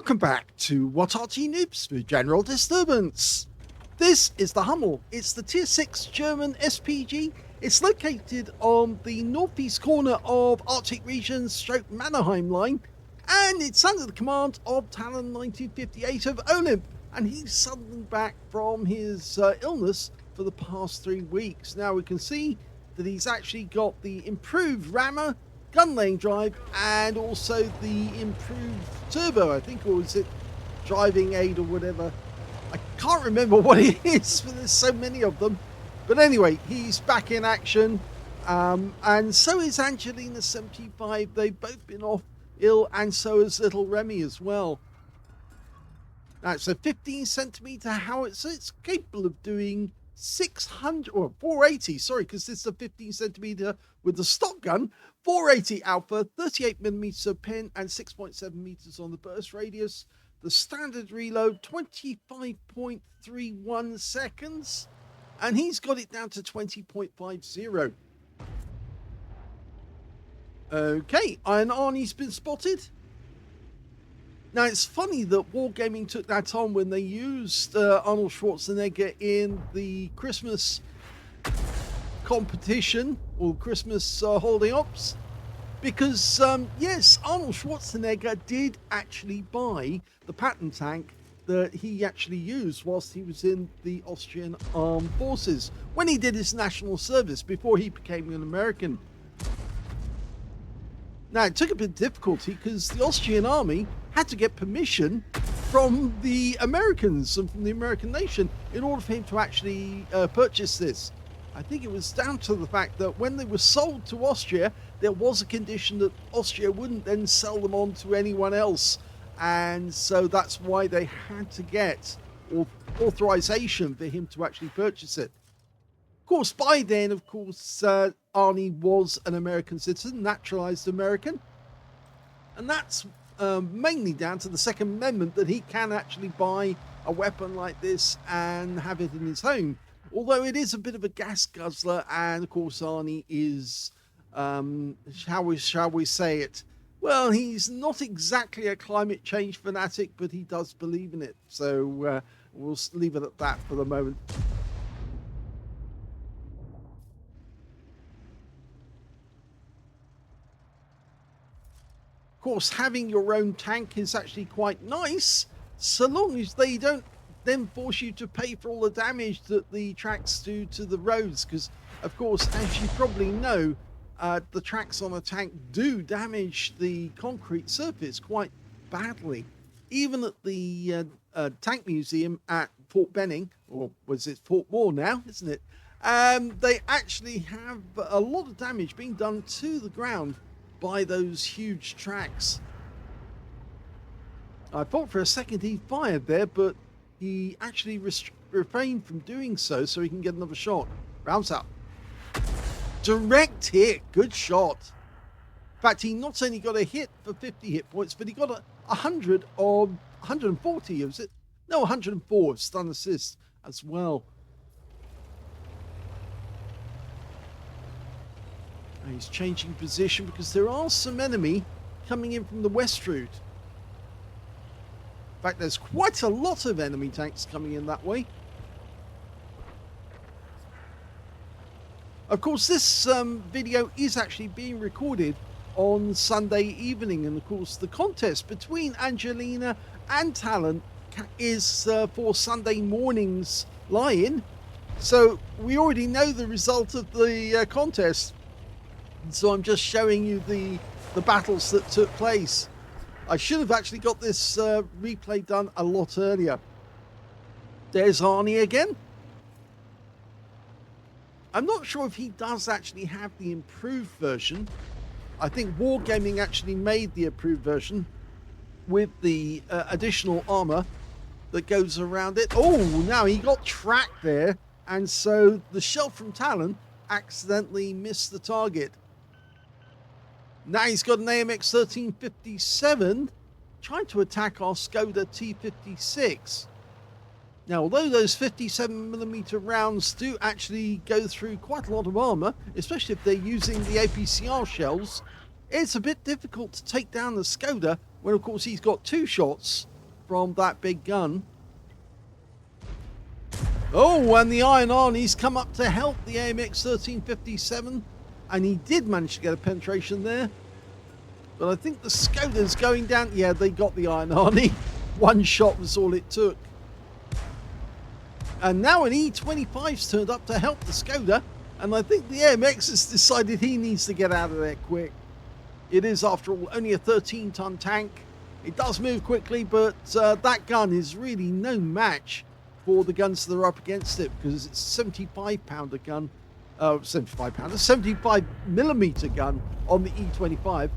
Welcome back to What Arty Noobs for General Disturbance. This is the Hummel. It's the Tier 6 German SPG. It's located on the northeast corner of Arctic regions / Mannerheim line, and it's under the command of talon1958 of OLIMP, and he's suddenly back from his illness for the past 3 weeks. Now we can see that he's actually got the improved rammer, gun lane drive, and also the improved turbo, I think, or is it driving aid or whatever. I can't remember what it is, but there's so many of them. But anyway, he's back in action, and so is Angelina75. They've both been off ill, and so is little Remy as well. Now it's a 15 centimeter howitzer. It's capable of doing 600 or 480, sorry, because this is a 15 centimeter with the stock gun, 480 alpha, 38 millimeters of pin, and 6.7 meters on the burst radius. The standard reload 25.31 seconds, and he's got it down to 20.50. Okay, and Arnie's been spotted. Now, it's funny that Wargaming took that on when they used Arnold Schwarzenegger in the Christmas competition, or Christmas holding ops, because, yes, Arnold Schwarzenegger did actually buy the Patton tank that he actually used whilst he was in the Austrian Armed Forces, when he did his national service, before he became an American. Now, it took a bit of difficulty because the Austrian army had to get permission from the Americans and from the American nation in order for him to actually purchase this. I think it was down to the fact that when they were sold to Austria, there was a condition that Austria wouldn't then sell them on to anyone else. And so that's why they had to get authorization for him to actually purchase it. Of course, by then, Arnie was an American citizen, naturalized American. And that's mainly down to the Second Amendment, that he can actually buy a weapon like this and have it in his home. Although it is a bit of a gas guzzler, and of course Arnie is, shall we say it, well, he's not exactly a climate change fanatic, but he does believe in it. So we'll leave it at that for the moment. Of course, having your own tank is actually quite nice, so long as they don't then force you to pay for all the damage that the tracks do to the roads, because of course, as you probably know, the tracks on a tank do damage the concrete surface quite badly. Even at the tank museum at Fort Benning, or was it Fort Moore now, isn't it, they actually have a lot of damage being done to the ground by those huge tracks. I thought for a second he fired there, but he actually refrained from doing so he can get another shot. Rounds up. Direct hit. Good shot. In fact, he not only got a hit for 50 hit points, but he got 100 or 140, was it? No, 104 stun assist as well. And he's changing position because there are some enemy coming in from the west route. In fact, there's quite a lot of enemy tanks coming in that way. Of course, this video is actually being recorded on Sunday evening, and of course the contest between Angelina and Talon is for Sunday morning's lie-in. So we already know the result of the contest. So I'm just showing you the battles that took place. I should have actually got this replay done a lot earlier. There's Arnie again. I'm not sure if he does actually have the improved version. I think Wargaming actually made the improved version with the additional armor that goes around it. Oh, now he got tracked there, and so the shell from Talon accidentally missed the target. Now he's got an AMX 1357 trying to attack our Skoda T56. Now, although those 57mm rounds do actually go through quite a lot of armor, especially if they're using the APCR shells, it's a bit difficult to take down the Skoda when, of course, he's got two shots from that big gun. Oh, and the Iron Arnie's come up to help the AMX 1357, and he did manage to get a penetration there. But I think the Skoda's going down. Yeah, they got the Iron Arnie. One shot was all it took. And now an E25's turned up to help the Skoda, and I think the AMX has decided he needs to get out of there quick. It is, after all, only a 13-ton tank. It does move quickly, but that gun is really no match for the guns that are up against it, because it's a 75-pounder gun. 75-pounder, 75mm gun on the E25.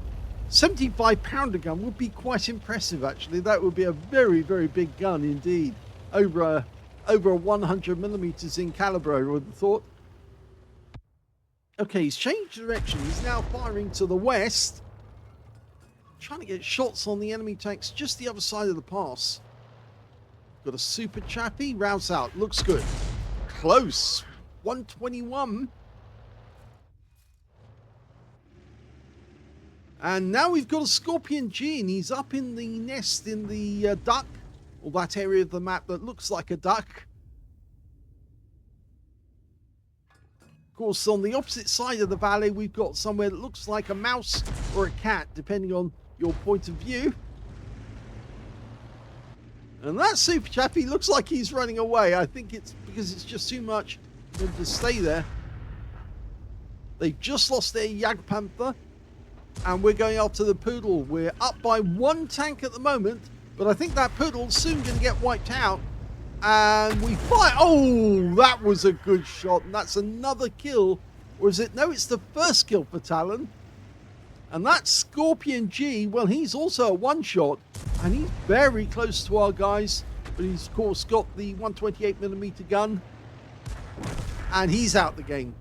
75-pounder gun would be quite impressive, actually. That would be a very, very big gun indeed. Over 100mm in caliber, I would have thought. Okay, he's changed direction. He's now firing to the west. Trying to get shots on the enemy tanks just the other side of the pass. Got a super chappy. Routes out. Looks good. Close. 121. And now we've got a Scorpion G, and he's up in the nest in the duck, or that area of the map that looks like a duck. Of course, on the opposite side of the valley, we've got somewhere that looks like a mouse or a cat, depending on your point of view. And that super chappy looks like he's running away. I think it's because it's just too much for him to stay there. They've just lost their Jagdpanther, and we're going after the Poodle. We're up by one tank at the moment, but I think that Poodle's soon going to get wiped out. And we fire. Oh, that was a good shot. And that's another kill. Or is it? No, it's the first kill for Talon. And that Scorpion G, well, he's also a one-shot. And he's very close to our guys. But he's, of course, got the 128mm gun. And he's out the game.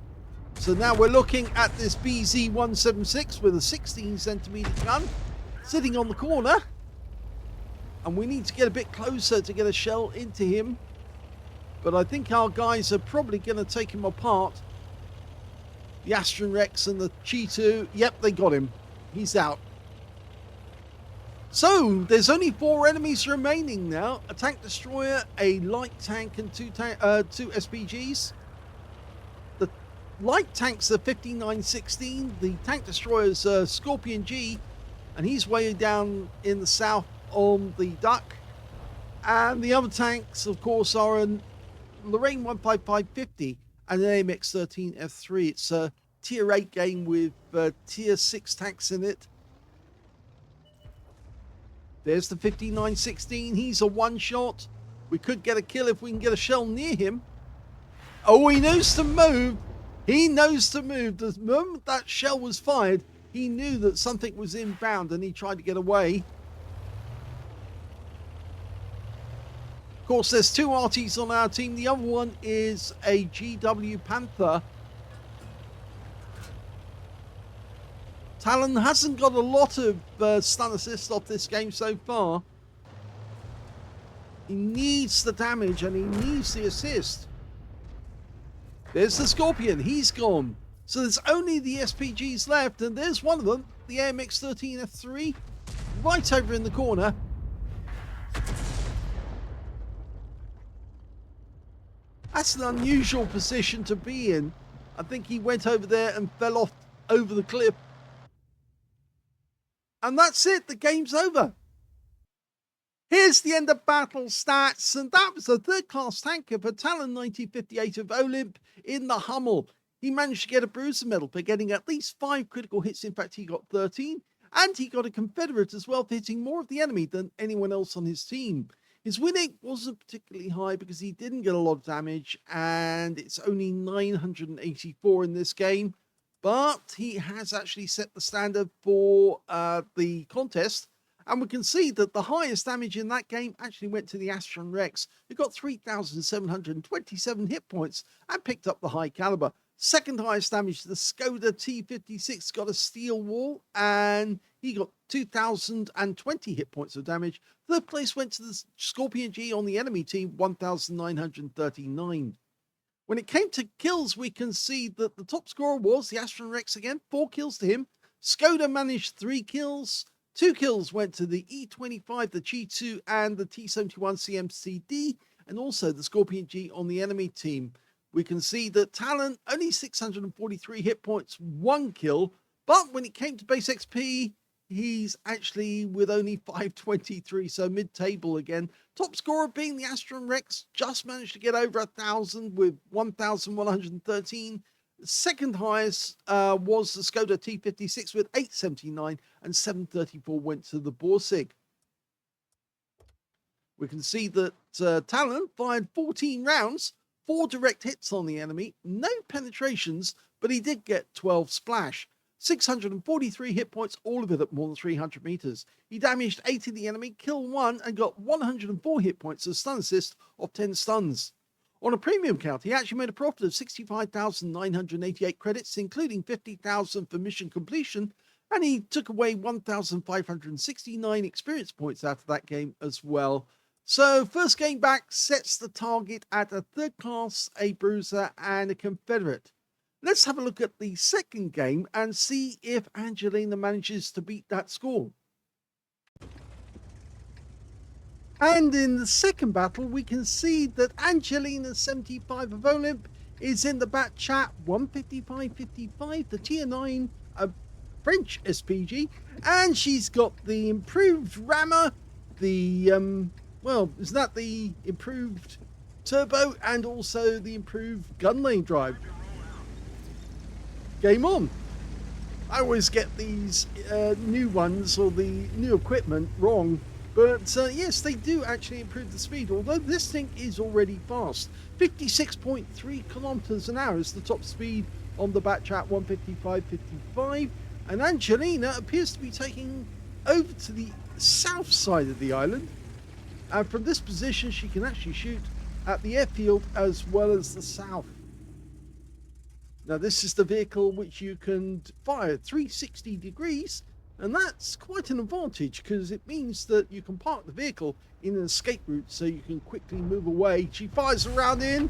So now we're looking at this BZ-176 with a 16cm gun. Sitting on the corner. And we need to get a bit closer to get a shell into him. But I think our guys are probably going to take him apart. The Astron Rex and the Cheetah. Yep, they got him. He's out. So, there's only 4 enemies remaining now. A tank destroyer, a light tank, and two SPGs. The light tank's a 5916. The tank destroyer's a Scorpion G. And he's way down in the south on the duck. And the other tanks, of course, are a Lorraine 15550 and an AMX 13F3. It's a tier 8 game with tier 6 tanks in it. There's the 5916. He's a one-shot. We could get a kill if we can get a shell near him. Oh, he knows to move. He knows to move. The moment that shell was fired, he knew that something was inbound and he tried to get away. Of course, there's 2 Artys on our team. The other one is a GW Panther. Talon hasn't got a lot of stun assist off this game so far. He needs the damage and he needs the assist. There's the Scorpion. He's gone. So there's only the SPGs left, and there's one of them, the AMX 13F3, right over in the corner. That's an unusual position to be in. I think he went over there and fell off over the cliff. And that's it. The game's over. Here's the end of battle stats. And that was the third-class tanker for talon1958 of OLIMP in the Hummel. He managed to get a bruiser medal for getting at least 5 critical hits. In fact, he got 13. And he got a Confederate as well for hitting more of the enemy than anyone else on his team. His win rate wasn't particularly high because he didn't get a lot of damage, and it's only 984 in this game. But he has actually set the standard for the contest, and we can see that the highest damage in that game actually went to the Astron Rex, who got 3,727 hit points and picked up the high caliber. Second highest damage to the Skoda T56, got a steel wall, and he got 2,020 hit points of damage. Third place went to the Scorpion G on the enemy team, 1,939. When it came to kills, we can see that the top scorer was the Astron Rex again, 4 kills to him. Skoda managed 3 kills. 2 kills went to the E25, the G2, and the T71 CMCD, and also the Scorpion G on the enemy team. We can see that Talon, only 643 hit points, 1 kill, but when it came to base XP, he's actually with only 523, so mid-table again. Top scorer being the Astron Rex, just managed to get over 1,000 with 1,113. Second highest was the Skoda T56 with 879, and 734 went to the Borsig. We can see that Talon fired 14 rounds, 4 direct hits on the enemy, no penetrations, but he did get 12 splash. 643 hit points, all of it at more than 300 meters. He damaged 8 of the enemy, killed 1, and got 104 hit points as stun assist of 10 stuns. On a premium count, he actually made a profit of 65,988 credits, including 50,000 for mission completion, and he took away 1,569 experience points out of that game as well. So, first game back sets the target at a 3rd class, a bruiser, and a Confederate. Let's have a look at the second game and see if Angelina manages to beat that score. And in the second battle, we can see that Angelina75 of OLIMP is in the Bat Chat 15555, the tier 9 French SPG, and she's got the improved rammer, the, well, is that the improved turbo, and also the improved gun lane drive. Game on. I always get these new ones or the new equipment wrong, but yes, they do actually improve the speed, although this thing is already fast. 56.3 kilometers an hour is the top speed on the Bat Chat 155.55, and Angelina appears to be taking over to the south side of the island, and from this position she can actually shoot at the airfield as well as the south. Now this is the vehicle which you can fire 360 degrees, and that's quite an advantage because it means that you can park the vehicle in an escape route so you can quickly move away. She fires around in.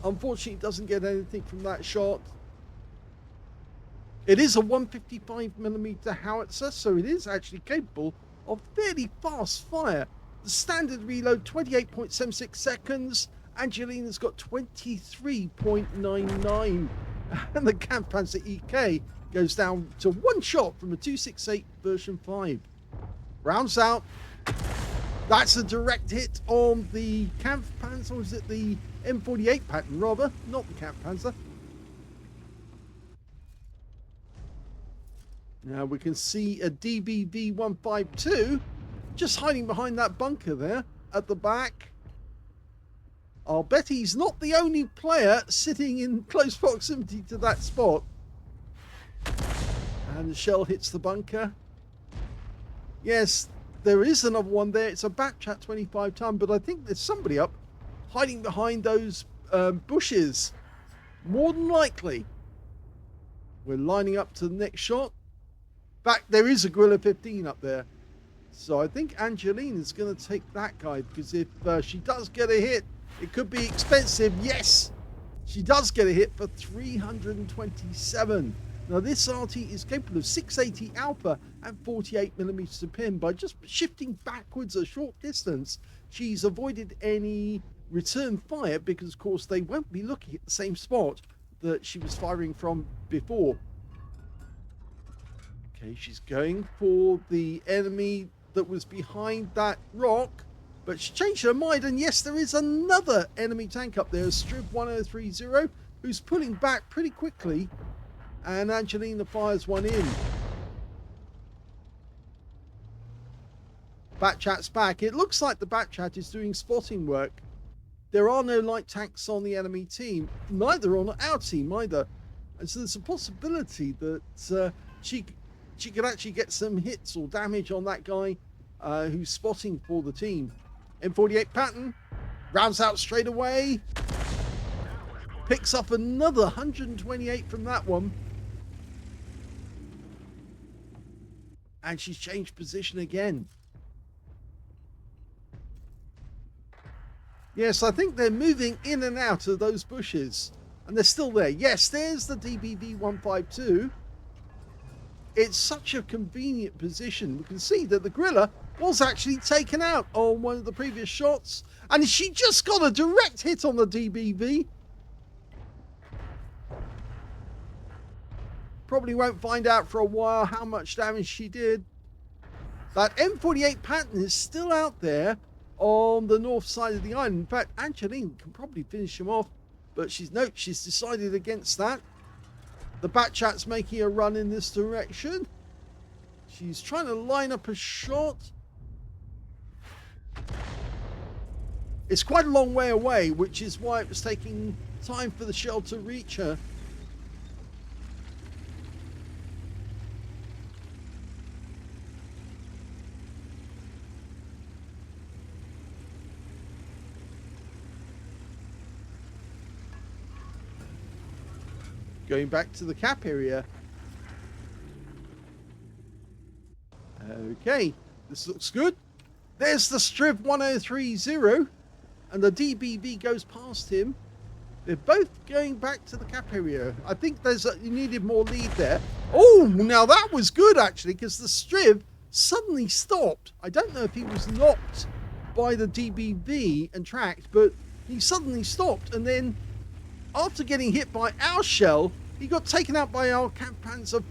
Unfortunately, doesn't get anything from that shot. It is a 155mm howitzer, so it is actually capable of fairly fast fire. The standard reload, 28.76 seconds. Angelina's got 23.99. And the Kampfpanzer EK goes down to 1 shot from a 268 version 5. Rounds out. That's a direct hit on the Kampfpanzer, or is it the M48 pattern rather, not the Kampfpanzer. Now we can see a DBV152 just hiding behind that bunker there at the back. I'll bet he's not the only player sitting in close proximity to that spot. And the shell hits the bunker. Yes, there is another one there. It's a Bat Chat 25 ton, but I think there's somebody up hiding behind those bushes. More than likely. We're lining up to the next shot. In fact, there is a Gorilla 15 up there. So I think Angelina's going to take that guy, because if she does get a hit, it could be expensive. Yes, she does get a hit for 327. Now this Arty is capable of 680 alpha and 48mm to pin. By just shifting backwards a short distance, she's avoided any return fire, because of course they won't be looking at the same spot that she was firing from before. Okay, she's going for the enemy that was behind that rock, but she changed her mind, and yes, there is another enemy tank up there, Strib 1030, who's pulling back pretty quickly, and Angelina fires one in. Bat Chat's back. It looks like the Bat Chat is doing spotting work. There are no light tanks on the enemy team, neither on our team either, and so there's a possibility that she could actually get some hits or damage on that guy who's spotting for the team. M48 pattern, rounds out straight away, picks up another 128 from that one, and she's changed position again. Yes, I think they're moving in and out of those bushes, and they're still there. Yes, there's the DBV152. It's such a convenient position. We can see that the Gorilla was actually taken out on one of the previous shots, and she just got a direct hit on the DBV. Probably won't find out for a while how much damage she did. That M48 pattern is still out there on the north side of the island. In fact, Angelina can probably finish him off, but she's decided against that. The Bat Chat's making a run in this direction. She's trying to line up a shot. It's quite a long way away, which is why it was taking time for the shell to reach her. Going back to the cap area. Okay, this looks good. There's the Striv 1030, and the DBV goes past him. They're both going back to the cap area. I think you needed more lead there. Oh, now that was good actually, because the Striv suddenly stopped. I don't know if he was knocked by the DBV and tracked, but he suddenly stopped, and then after getting hit by our shell, he got taken out by our Kampfpanzer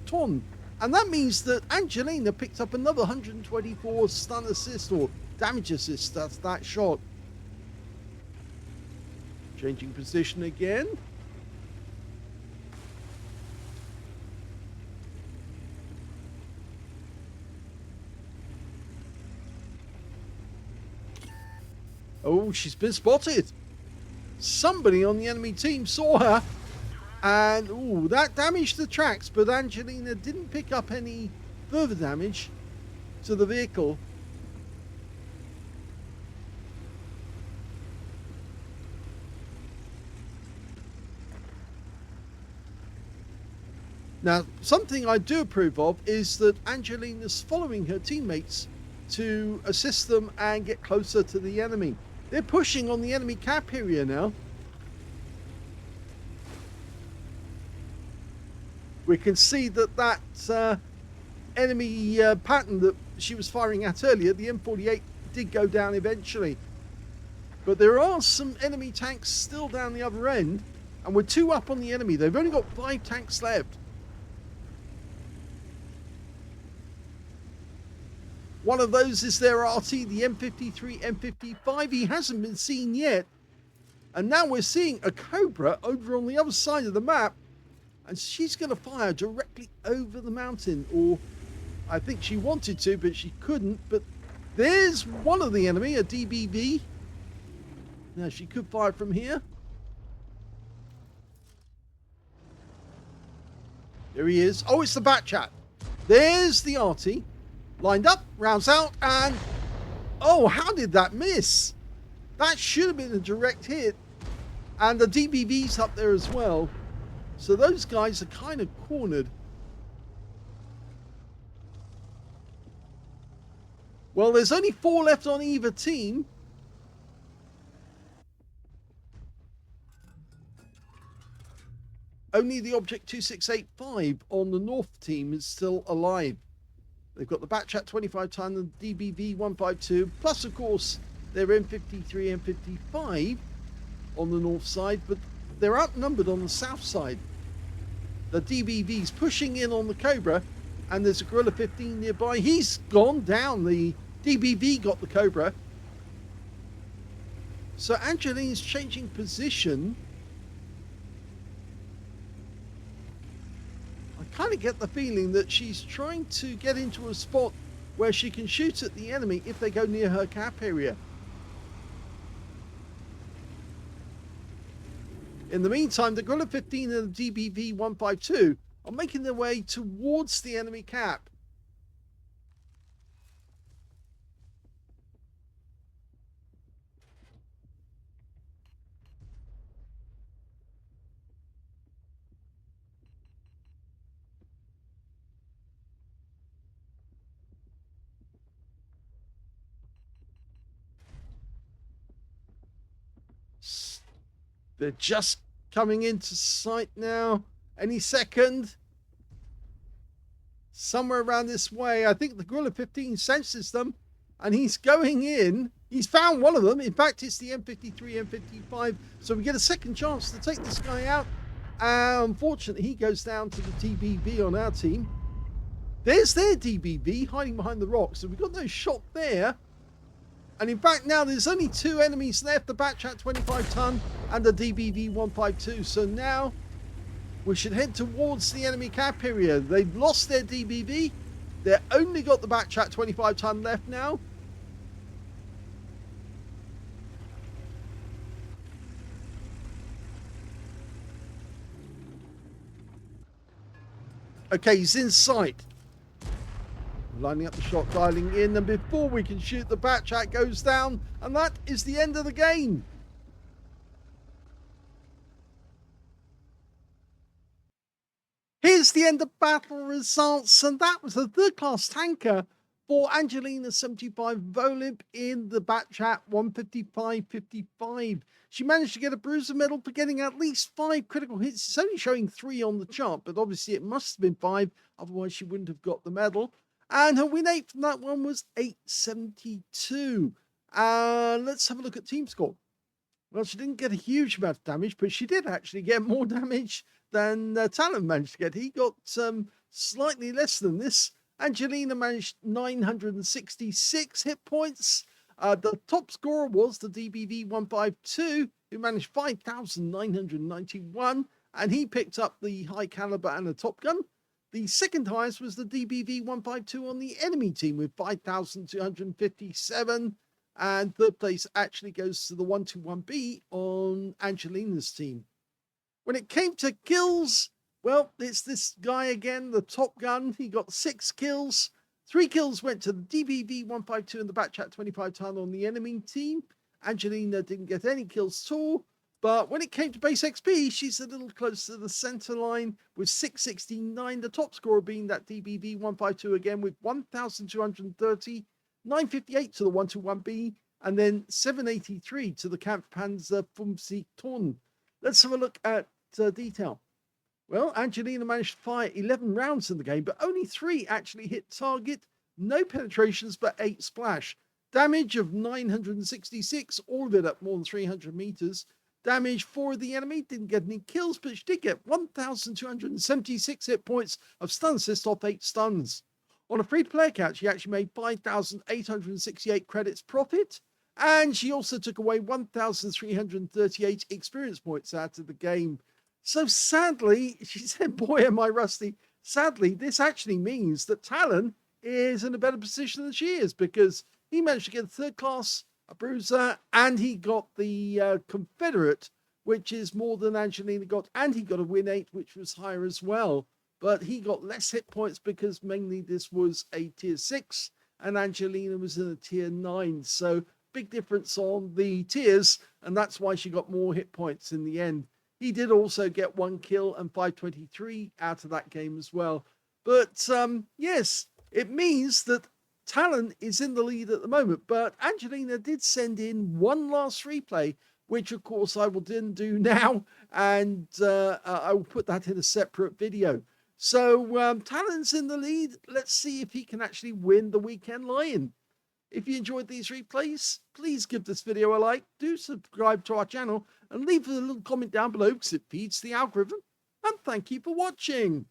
Ton. And that means that Angelina picked up another 124 stun assist or damage assist. That's that shot. Changing position again. Oh, she's been spotted. Somebody on the enemy team saw her, and ooh, that damaged the tracks, but Angelina didn't pick up any further damage to the vehicle. Now, something I do approve of is that Angelina's following her teammates to assist them and get closer to the enemy. They're pushing on the enemy cap area now. We can see that enemy pattern that she was firing at earlier, the M48, did go down eventually. But there are some enemy tanks still down the other end, and we're 2 up on the enemy. They've only got 5 tanks left. One of those is their Arty, the M53, M55. He hasn't been seen yet. And now we're seeing a Cobra over on the other side of the map. And she's going to fire directly over the mountain. Or I think she wanted to, but she couldn't. But there's one of the enemy, a DBV. Now she could fire from here. There he is. Oh, it's the Bat Chat. There's the Arty. Lined up, rounds out, and oh, how did that miss? That should have been a direct hit. And the DBV's up there as well. So those guys are kind of cornered. Well, there's only 4 left on either team. Only the Object 2685 on the North team is still alive. They've got the Bat Chat 25 ton and DBV 152, plus of course their M53, M55 on the north side, but they're outnumbered on the south side. The DBV's pushing in on the Cobra, and there's a Gorilla 15 nearby. He's gone down. The DBV got the Cobra. So Angelina's changing position. I kind of get the feeling that she's trying to get into a spot where she can shoot at the enemy if they go near her cap area. In the meantime, the Gorilla 15 and the DBV 152 are making their way towards the enemy cap. They're just coming into sight now. Any second. somewhere around this way. I think the Gorilla 15 senses them, and he's going in. He's found one of them. In fact, it's the M53, M55. So we get a second chance to take this guy out. Unfortunately, he goes down to the DBV on our team. There's their DBV hiding behind the rocks. So we've got no shot there. And in fact, now there's only two enemies left, the Bat Châtillon 25 ton and the DBV 152. So now we should head towards the enemy cap area. They've lost their DBV. They've only got the Bat Châtillon 25 ton left now. Okay, he's in sight. Lining up the shot, dialing in, and before we can shoot, the Bat Châtillon goes down, and that is the end of the game. Here's the end of battle results, and that was a third-class tanker for Angelina75 OLIMP in the Bat Châtillon 155-55. She managed to get a bruiser medal for getting at least 5 critical hits. It's only showing 3 on the chart, but obviously it must have been 5, otherwise she wouldn't have got the medal. And her win rate from that one was 872. Let's have a look at team score. Well, she didn't get a huge amount of damage, but she did actually get more damage than Talon managed to get. He got slightly less than this. Angelina managed 966 hit points. The top scorer was the DBV 152, who managed 5,991, and he picked up the high caliber and the top gun. The second highest was the DBV 152 on the enemy team with 5,257. And third place actually goes to the 121B on Angelina's team. When it came to kills, well, it's this guy again, the top gun. He got 6 kills. 3 kills went to the DBV 152 and the Bat Châtillon 25 ton on the enemy team. Angelina didn't get any kills at all. But when it came to base XP, she's a little close to the center line with 669. The top scorer being that DBV 152 again with 1,230. 958 to the 121B, and then 783 to the Kampfpanzer 50 Ton. Let's have a look at detail. Well, Angelina managed to fire 11 rounds in the game, but only 3 actually hit target. No penetrations, but 8 splash. Damage of 966, all of it at more than 300 meters. Damage for the enemy, didn't get any kills, but she did get 1,276 hit points of stun assist off 8 stuns. On a free-to-play account, she actually made 5,868 credits profit, and she also took away 1,338 experience points out of the game. So sadly, she said, boy, am I rusty. Sadly, this actually means that Talon is in a better position than she is, because he managed to get a third class, a bruiser, and he got the Confederate, which is more than Angelina got, and he got a win 8, which was higher as well. But he got less hit points because mainly this was a tier 6 and Angelina was in a tier 9. So big difference on the tiers, and that's why she got more hit points in the end. He did also get 1 kill and 523 out of that game as well. But yes, it means that Talon is in the lead at the moment. But Angelina did send in one last replay, which of course I will then do now. And I will put that in a separate video. So Talon's in the lead. Let's see if he can actually win the Weekend Lion. If you enjoyed these replays, please give this video a like, do subscribe to our channel, and leave a little comment down below because it feeds the algorithm. And thank you for watching.